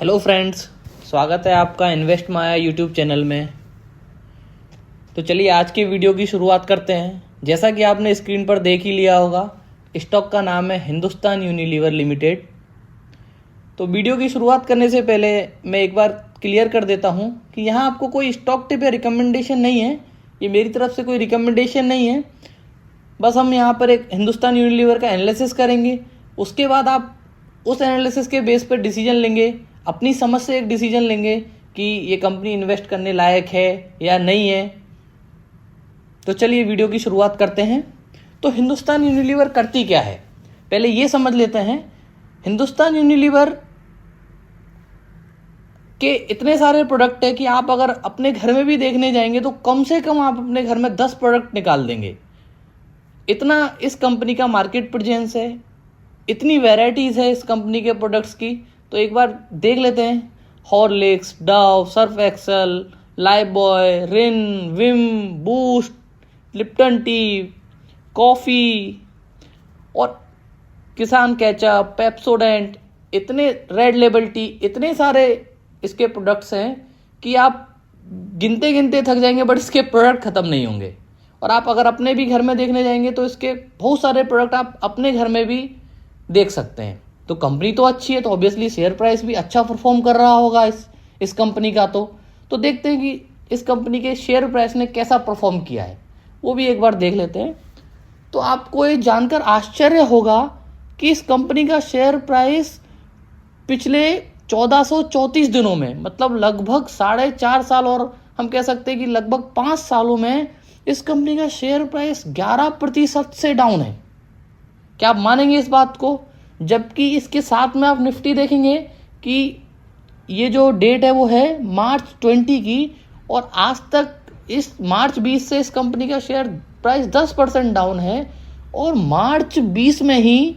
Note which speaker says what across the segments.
Speaker 1: Hello friends, स्वागत है आपका इन्वेस्ट माया यूट्यूब चैनल में। तो चलिए आज की वीडियो की शुरुआत करते हैं। जैसा कि आपने स्क्रीन पर देख ही लिया होगा, स्टॉक का नाम है हिंदुस्तान यूनिलीवर लिमिटेड। तो वीडियो की शुरुआत करने से पहले मैं एक बार क्लियर कर देता हूं कि यहाँ आपको कोई स्टॉक टिप या रिकमेंडेशन नहीं है। ये मेरी तरफ से कोई रिकमेंडेशन नहीं है। बस हम यहाँ पर एक हिंदुस्तान यूनिलीवर का एनालिसिस करेंगे। उसके बाद आप उस एनालिसिस के बेस पर डिसीजन लेंगे, अपनी समझ से एक डिसीजन लेंगे कि ये कंपनी इन्वेस्ट करने लायक है या नहीं है। तो चलिए वीडियो की शुरुआत करते हैं। तो हिंदुस्तान यूनिलीवर करती क्या है, पहले ये समझ लेते हैं। हिंदुस्तान यूनिलीवर के इतने सारे प्रोडक्ट है कि आप अगर अपने घर में भी देखने जाएंगे तो कम से कम आप अपने घर में 10 प्रोडक्ट निकाल देंगे। इतना इस कंपनी का मार्केट प्रेजेंस है, इतनी वैरायटीज है इस कंपनी के प्रोडक्ट्स की। तो एक बार देख लेते हैं। Horlicks, Dove, Surf Excel, Lifebuoy, Rin, Vim, Boost, Lipton tea, coffee और किसान केचप, पेप्सोडेंट, इतने रेड लेबल टी, इतने सारे इसके प्रोडक्ट्स हैं कि आप गिनते गिनते थक जाएंगे, बट इसके प्रोडक्ट ख़त्म नहीं होंगे। और आप अगर अपने भी घर में देखने जाएंगे तो इसके बहुत सारे प्रोडक्ट आप अपने घर में भी देख सकते हैं। तो कंपनी तो अच्छी है, तो ऑब्वियसली शेयर प्राइस भी अच्छा परफॉर्म कर रहा होगा इस कंपनी का। तो देखते हैं कि इस कंपनी के शेयर प्राइस ने कैसा परफॉर्म किया है, वो भी एक बार देख लेते हैं। तो आपको ये जानकर आश्चर्य होगा कि इस कंपनी का शेयर प्राइस पिछले 1434 दिनों में, मतलब लगभग 4.5 साल और हम कह सकते हैं कि लगभग 5 सालों में इस कंपनी का शेयर प्राइस 11% से डाउन है। क्या आप मानेंगे इस बात को? जबकि इसके साथ में आप निफ्टी देखेंगे कि ये जो डेट है वो है मार्च 20 की, और आज तक इस मार्च 20 से इस कंपनी का शेयर प्राइस 10% डाउन है। और मार्च 20 में ही,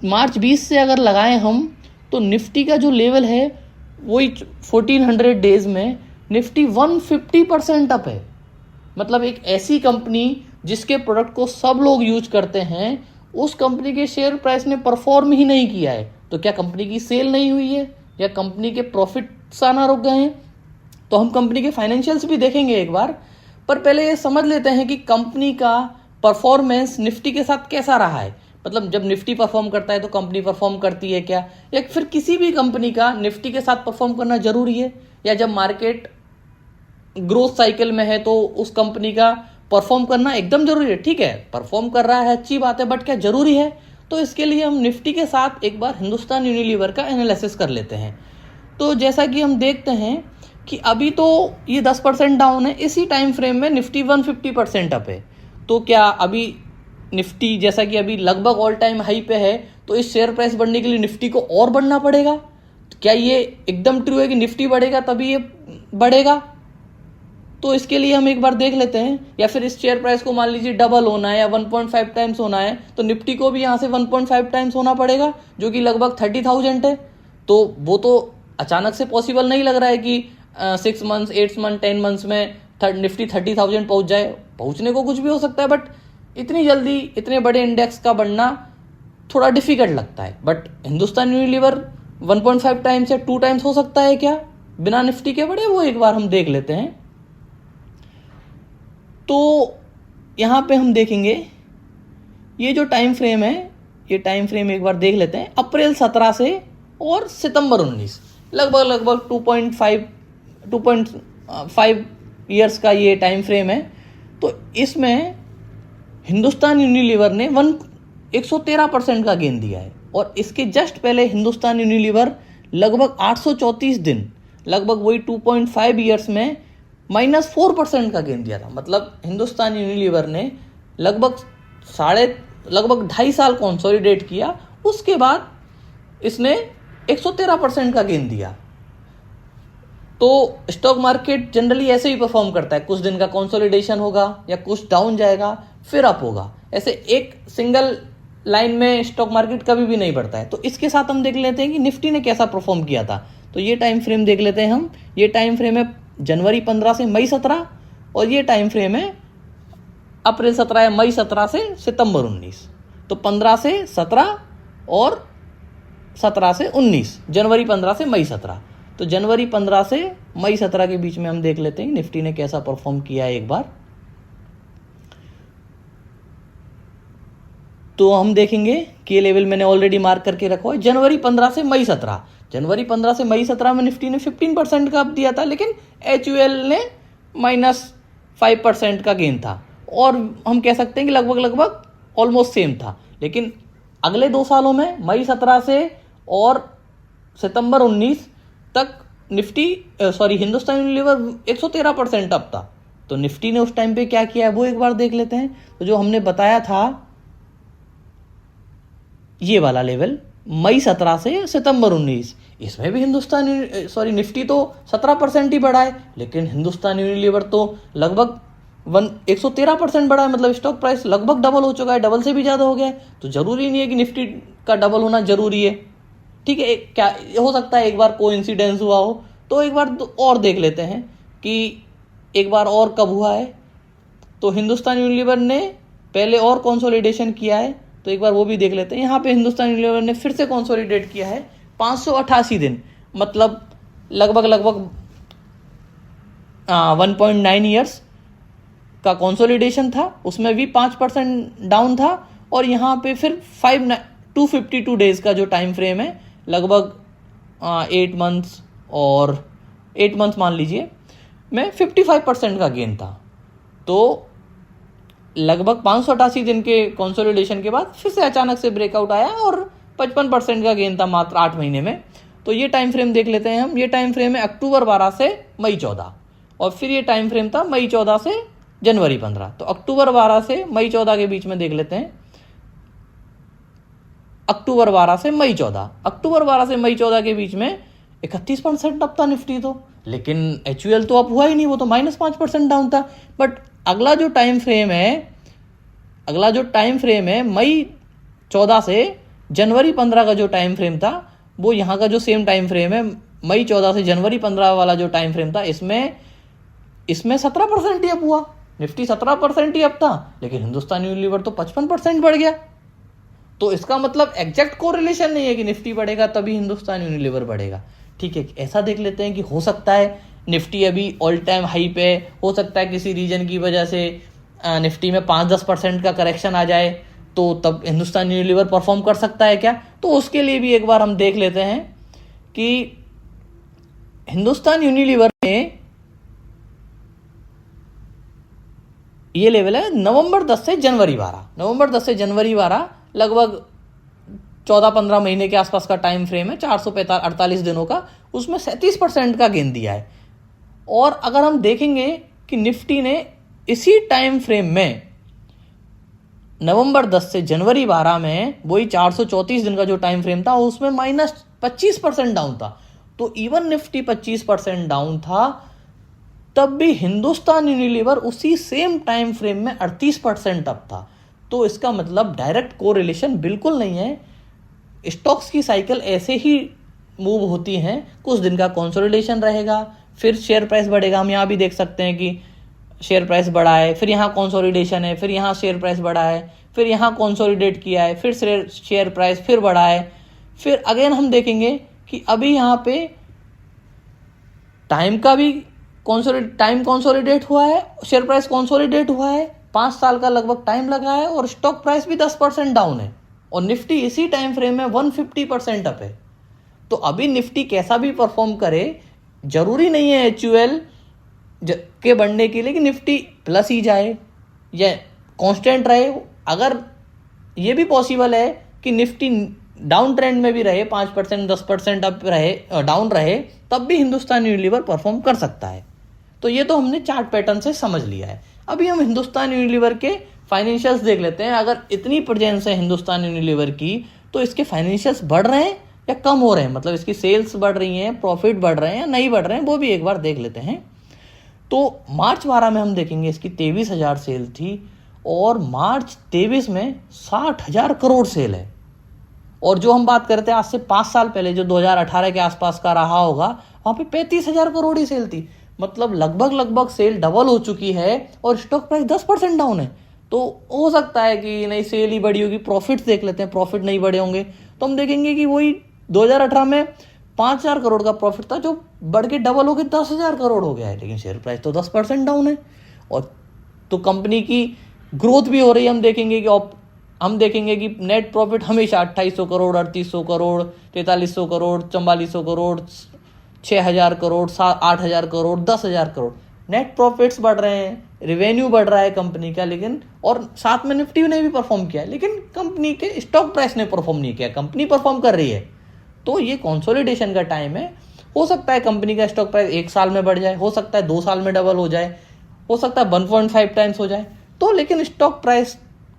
Speaker 1: मार्च 20 से अगर लगाएं हम, तो निफ्टी का जो लेवल है वही 1400 डेज में निफ्टी 150% अप है। मतलब एक ऐसी कंपनी जिसके प्रोडक्ट को सब लोग यूज करते हैं, उस कंपनी के शेयर प्राइस ने परफॉर्म ही नहीं किया है। तो क्या कंपनी की सेल नहीं हुई है या कंपनी के प्रॉफिट्स आना रुक गए हैं? तो हम कंपनी के फाइनेंशियल्स भी देखेंगे एक बार, पर पहले ये समझ लेते हैं कि कंपनी का परफॉर्मेंस निफ्टी के साथ कैसा रहा है। मतलब जब निफ्टी परफॉर्म करता है तो कंपनी परफॉर्म करती है क्या, या फिर किसी भी कंपनी का निफ्टी के साथ परफॉर्म करना जरूरी है, या जब मार्केट ग्रोथ साइकिल में है तो उस कंपनी का परफॉर्म करना एकदम जरूरी है? ठीक है, परफॉर्म कर रहा है, अच्छी बात है, बट क्या जरूरी है? तो इसके लिए हम निफ्टी के साथ एक बार हिंदुस्तान यूनिलीवर का एनालिसिस कर लेते हैं। तो जैसा कि हम देखते हैं कि अभी तो ये 10% डाउन है, इसी टाइम फ्रेम में निफ्टी 150% अप है। तो क्या अभी निफ्टी, जैसा कि अभी लगभग ऑल टाइम हाई पे है, तो इस शेयर प्राइस बढ़ने के लिए निफ्टी को और बढ़ना पड़ेगा? क्या ये एकदम ट्रू है कि निफ्टी बढ़ेगा तभी ये बढ़ेगा? तो इसके लिए हम एक बार देख लेते हैं। या फिर इस शेयर प्राइस को मान लीजिए डबल होना है या 1.5 टाइम्स होना है, तो निफ्टी को भी यहाँ से 1.5 टाइम्स होना पड़ेगा, जो कि लगभग 30,000 है। तो वो तो अचानक से पॉसिबल नहीं लग रहा है कि 6 मंथ्स, 8 मंथ, 10 मंथ्स में निफ्टी 30,000 पहुँच जाए। पहुँचने को कुछ भी हो सकता है, बट इतनी जल्दी इतने बड़े इंडेक्स का बढ़ना थोड़ा डिफिकल्ट लगता है। बट हिंदुस्तान यूनिलीवर 1.5 टाइम्स या 2 टाइम्स हो सकता है क्या बिना निफ्टी के बढ़े? वो एक बार हम देख लेते हैं। तो यहाँ पे हम देखेंगे ये जो टाइम फ्रेम है, ये टाइम फ्रेम एक बार देख लेते हैं। अप्रैल 17 से और सितंबर 19, लगभग 2.5 ईयर्स का ये टाइम फ्रेम है। तो इसमें हिंदुस्तान यूनिलीवर ने 113% का गेन दिया है। और इसके जस्ट पहले हिंदुस्तान यूनिलीवर लगभग 834 दिन, लगभग वही 2.5 ईयर्स में -4% का गेन दिया था। मतलब हिंदुस्तान यूनिलीवर ने लगभग 2.5 साल कंसोलिडेट किया, उसके बाद इसने 113% का गेन दिया। तो स्टॉक मार्केट जनरली ऐसे ही परफॉर्म करता है, कुछ दिन का कंसोलिडेशन होगा या कुछ डाउन जाएगा फिर अप होगा। ऐसे एक सिंगल लाइन में स्टॉक मार्केट कभी भी नहीं बढ़ता है। तो इसके साथ हम देख लेते हैं कि निफ्टी ने कैसा परफॉर्म किया था। तो ये टाइम फ्रेम देख लेते हैं हम। ये टाइम फ्रेम है जनवरी 15 से मई 17, और ये टाइम फ्रेम है अप्रैल 17 या मई 17 से सितंबर 19। तो 15 से 17 और 17 से 19, जनवरी 15 से मई 17। तो जनवरी 15 से मई 17 के बीच में हम देख लेते हैं निफ्टी ने कैसा परफॉर्म किया है एक बार। तो हम देखेंगे कि ये लेवल मैंने ऑलरेडी मार्क करके रखा है, जनवरी 15 से मई 17। जनवरी 15 से मई 17 में निफ्टी ने 15% का अप दिया था, लेकिन HUL ने -5% का गेन था, और हम कह सकते हैं कि लगभग ऑलमोस्ट सेम था। लेकिन अगले 2 सालों में मई 17 से और सितंबर 19 तक हिंदुस्तान यूनिलीवर 113% अप था। तो निफ्टी ने उस टाइम पे क्या किया है वो एक बार देख लेते हैं। तो जो हमने बताया था ये वाला लेवल मई 17 से सितंबर 19, इसमें भी निफ्टी तो 17% ही बढ़ा है, लेकिन हिंदुस्तान यूनिलीवर तो लगभग 113% बढ़ा है। मतलब स्टॉक प्राइस लगभग डबल हो चुका है, डबल से भी ज़्यादा हो गया है। तो ज़रूरी नहीं है कि निफ्टी का डबल होना ज़रूरी है, ठीक है। क्या हो सकता है एक बार कोइंसिडेंस हुआ हो। तो एक बार तो और देख लेते हैं कि एक बार और कब हुआ है। तो हिंदुस्तान यूनिलीवर ने पहले और कंसोलिडेशन किया है, तो एक बार वो भी देख लेते हैं। यहाँ पे हिंदुस्तान यूनिलीवर ने फिर से कंसोलिडेट किया है 588 दिन, मतलब लगभग 1.9 ईयर्स का कंसोलिडेशन था। उसमें भी 5% डाउन था, और यहाँ पे फिर 252 डेज का जो टाइम फ्रेम है, लगभग 8 मंथ्स और 8 मंथ्स मान लीजिए, में 55% का गेन था। तो लगभग 588 दिन के कंसोलिडेशन के बाद फिर से अचानक से ब्रेकआउट आया और 55% का गेन था मात्र 8 महीने में। तो ये टाइम फ्रेम देख लेते हैं हम। ये टाइम फ्रेम है अक्टूबर 12 से मई 14, और फिर ये टाइम फ्रेम था मई 14 से जनवरी 15। तो अक्टूबर 12 से मई 14 के बीच में देख लेते हैं। अक्टूबर 12 से मई 14 के बीच में 31% अप था निफ्टी तो, लेकिन HUL तो अप हुआ ही नहीं, वो तो -5% डाउन था। बट अगला जो टाइम फ्रेम है मई 14 से जनवरी 15 का जो टाइम फ्रेम था, वो यहाँ का जो सेम टाइम फ्रेम है मई 14 से जनवरी 15 वाला जो टाइम फ्रेम था, इसमें 17% ही अप हुआ। निफ्टी 17% ही अप था, लेकिन हिंदुस्तान यूनिलीवर तो 55% बढ़ गया। तो इसका मतलब एग्जैक्ट कोरिलेशन नहीं है कि निफ्टी बढ़ेगा तभी हिंदुस्तान यूनिलीवर बढ़ेगा, ठीक है। ऐसा देख लेते हैं कि हो सकता है निफ्टी अभी ऑल टाइम हाई पे, हो सकता है किसी रीजन की वजह से निफ्टी में 5-10% का करेक्शन आ जाए, तो तब हिंदुस्तान यूनिलीवर परफॉर्म कर सकता है क्या। तो उसके लिए भी एक बार हम देख लेते हैं कि हिंदुस्तान यूनिलीवर में ये लेवल है नवंबर 10 से जनवरी 12, लगभग 14-15 महीने के आसपास का टाइम फ्रेम है, 448 दिनों का। उसमें 37% का गेन दिया है। और अगर हम देखेंगे कि निफ्टी ने इसी टाइम फ्रेम में नवंबर 10 से जनवरी 12 में वही 434 दिन का जो टाइम फ्रेम था, उसमें -25% डाउन था। तो इवन निफ्टी 25% डाउन था, तब भी हिंदुस्तान यूनिलीवर उसी सेम टाइम फ्रेम में 38% अप था। तो इसका मतलब डायरेक्ट कोरिलेशन बिल्कुल नहीं है। स्टॉक्स की साइकिल ऐसे ही मूव होती हैं, कुछ दिन का कंसोलिडेशन रहेगा, फिर शेयर प्राइस बढ़ेगा। हम यहाँ भी देख सकते हैं कि शेयर प्राइस बढ़ा है, फिर यहाँ कंसोलिडेशन है, फिर यहाँ शेयर प्राइस बढ़ा है, फिर यहाँ कंसोलिडेट किया है, फिर शेयर प्राइस फिर बढ़ा है। फिर अगेन हम देखेंगे कि अभी यहाँ पे टाइम कंसोलिडेट हुआ है, शेयर प्राइस कंसोलिडेट हुआ है, 5 साल का लगभग टाइम लगा है, और स्टॉक प्राइस भी 10% डाउन है, और निफ्टी इसी टाइम फ्रेम में 150% अप है। तो अभी निफ्टी कैसा भी परफॉर्म करे, जरूरी नहीं है HUL के बढ़ने के लिए कि निफ्टी प्लस ही जाए या कांस्टेंट रहे। अगर ये भी पॉसिबल है कि निफ्टी डाउन ट्रेंड में भी रहे, 5% 10% अप रहे, डाउन रहे, तब भी हिंदुस्तान यूनिलीवर परफॉर्म कर सकता है। तो ये तो हमने चार्ट पैटर्न से समझ लिया है। अभी हम हिंदुस्तान यूनिलीवर के फाइनेंशियल्स देख लेते हैं। अगर इतनी प्रेजेंस है हिंदुस्तान यूनिलीवर की, तो इसके फाइनेंशियल्स बढ़ रहे हैं या कम हो रहे हैं, मतलब इसकी सेल्स बढ़ रही हैं, प्रॉफिट बढ़ रहे हैं या नहीं बढ़ रहे हैं, वो भी एक बार देख लेते हैं। तो मार्च 12 में हम देखेंगे इसकी 23,000 सेल थी, और मार्च 23 में 60,000 करोड़ सेल है। और जो हम बात करते हैं आज से 5 साल पहले, जो 2018 के आसपास का रहा होगा, वहाँ पे 35,000 करोड़ ही सेल थी। मतलब लगभग सेल डबल हो चुकी है, और स्टॉक प्राइस 10% डाउन है। तो हो सकता है कि नहीं सेल ही बढ़ी होगी। प्रॉफिट्स देख लेते हैं, प्रॉफिट नहीं बढ़े होंगे, तो हम देखेंगे कि वही 2018 में 5,000 करोड़ का प्रॉफिट था, जो बढ़ के डबल हो के 10,000 करोड़ हो गया है, लेकिन शेयर प्राइस तो 10% डाउन है। और तो कंपनी की ग्रोथ भी हो रही है। हम देखेंगे कि नेट प्रॉफिट हमेशा 2,800 करोड़, 3,800 करोड़, 4,300 करोड़, 4,400 करोड़, 6,000 करोड़, 8,000 करोड़, 10,000 करोड़ नेट प्रॉफिट्स बढ़ रहे हैं, रिवेन्यू बढ़ रहा है कंपनी का, लेकिन और साथ में निफ्टी ने भी परफॉर्म किया है, लेकिन कंपनी के स्टॉक प्राइस ने परफॉर्म नहीं किया। कंपनी परफॉर्म कर रही है। तो ये कंसोलिडेशन का टाइम है। हो सकता है कंपनी का स्टॉक प्राइस 1 साल में बढ़ जाए, हो सकता है 2 साल में डबल हो जाए, हो सकता है 1.5 टाइम्स हो जाए। तो लेकिन स्टॉक प्राइस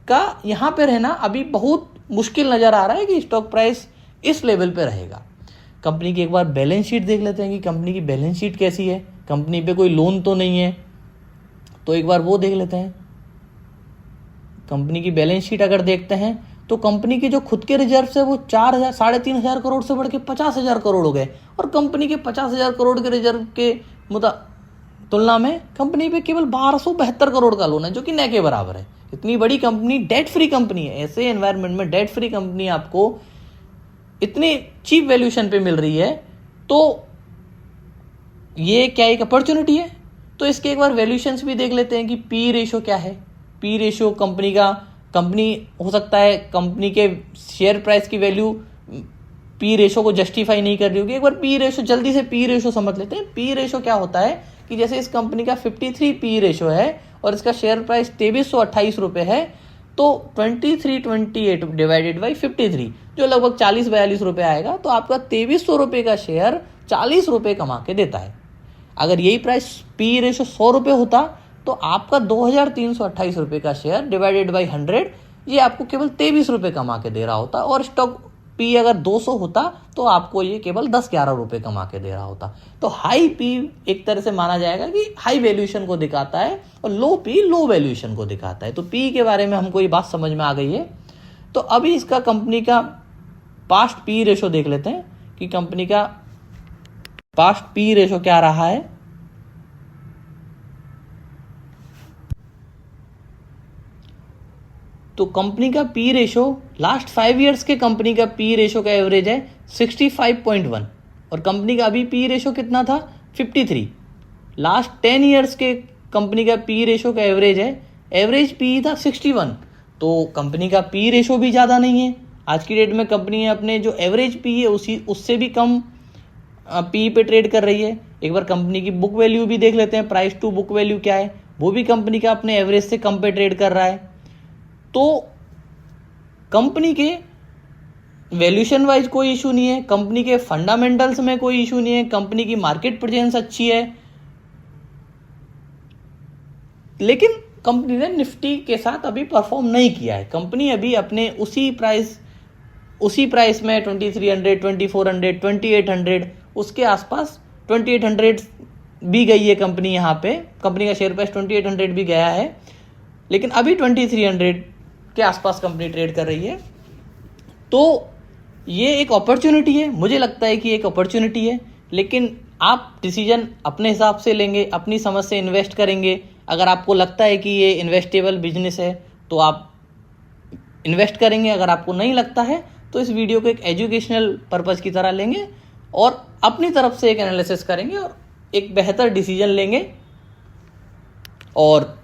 Speaker 1: का यहाँ पे रहना अभी बहुत मुश्किल नजर आ रहा है कि स्टॉक प्राइस इस लेवल पे रहेगा। कंपनी की एक बार बैलेंस शीट देख लेते हैं कि कंपनी की बैलेंस शीट कैसी है। कंपनी पे कोई लोन तो नहीं है, तो एक बार वो देख लेते हैं। कंपनी की बैलेंस शीट अगर देखते हैं तो कंपनी के जो खुद के रिजर्व है वो 3,500 करोड़ से बढ़ के 50,000 करोड़ हो गए। और कंपनी के 50,000 करोड़ के रिजर्व के तुलना में कंपनी पे केवल 1,272 करोड़ का लोन है, जो कि न के बराबर है। इतनी बड़ी कंपनी, डेट फ्री कंपनी है। ऐसे एनवायरनमेंट में डेट फ्री कंपनी आपको इतनी चीप वैल्यूएशन पे मिल रही है, तो ये क्या एक अपॉर्चुनिटी है। तो इसके एक बार वैल्यूएशंस भी देख लेते हैं कि पी रेशो क्या है। पी रेशो कंपनी हो सकता है कंपनी के शेयर प्राइस की वैल्यू पी रेशो को जस्टिफाई नहीं कर रही होगी। एक बार पी रेशो, जल्दी से पी रेशो समझ लेते हैं। पी रेशो क्या होता है कि जैसे इस कंपनी का 53 पी रेशो है और इसका शेयर प्राइस 2328 रुपये है, तो 2328 डिवाइडेड बाई 53 जो लगभग 40-42 रुपये आएगा, तो आपका 2300 रुपये का शेयर 40 रुपये कमा के देता है। अगर यही प्राइस पी रेशो 100 रुपये होता तो आपका 2,328 रुपये का शेयर डिवाइडेड बाई 100 ये आपको केवल 23 रुपये कमा के दे रहा होता। और स्टॉक पी अगर 200 होता तो आपको ये केवल 10-11 रुपये कमा के दे रहा होता। तो हाई पी एक तरह से माना जाएगा कि हाई वैल्यूएशन को दिखाता है और लो पी लो वैल्यूएशन को दिखाता है। तो पी के बारे में हमको ये बात समझ में आ गई है। तो अभी इसका कंपनी का पास्ट पी रेशो देख लेते हैं कि कंपनी का पास्ट पी रेशो क्या रहा है। तो कंपनी का पी रेशो लास्ट 5 ईयर्स के कंपनी का पी रेशो का एवरेज है 65.1 और कंपनी का अभी पी रेशो कितना था 53। लास्ट 10 ईयर्स के कंपनी का पी रेशो का एवरेज पी था 61। तो कंपनी का पी रेशो भी ज़्यादा नहीं है। आज की डेट में कंपनी अपने जो एवरेज पी है उससे भी कम पी पे ट्रेड कर रही है। एक बार कंपनी की बुक वैल्यू भी देख लेते हैं, प्राइस टू बुक वैल्यू क्या है, वो भी कंपनी का अपने एवरेज से कम पे ट्रेड कर रहा है। तो कंपनी के वैल्यूएशन वाइज कोई इशू नहीं है, कंपनी के फंडामेंटल्स में कोई इशू नहीं है, कंपनी की मार्केट प्रेजेंस अच्छी है, लेकिन कंपनी ने निफ्टी के साथ अभी परफॉर्म नहीं किया है। कंपनी अभी अपने उसी प्राइस में 2300, 2400, 2800 उसके आसपास 2800 भी गई है कंपनी। यहाँ पे कंपनी का शेयर प्राइस 2800 भी गया है, लेकिन अभी 2300 के आसपास कंपनी ट्रेड कर रही है। तो ये एक अपॉर्चुनिटी है, मुझे लगता है कि एक अपॉर्चुनिटी है, लेकिन आप डिसीजन अपने हिसाब से लेंगे, अपनी समझ से इन्वेस्ट करेंगे। अगर आपको लगता है कि ये इन्वेस्टेबल बिजनेस है तो आप इन्वेस्ट करेंगे। अगर आपको नहीं लगता है तो इस वीडियो को एक एजुकेशनल पर्पज़ की तरह लेंगे और अपनी तरफ से एक एनालिसिस करेंगे और एक बेहतर डिसीजन लेंगे। और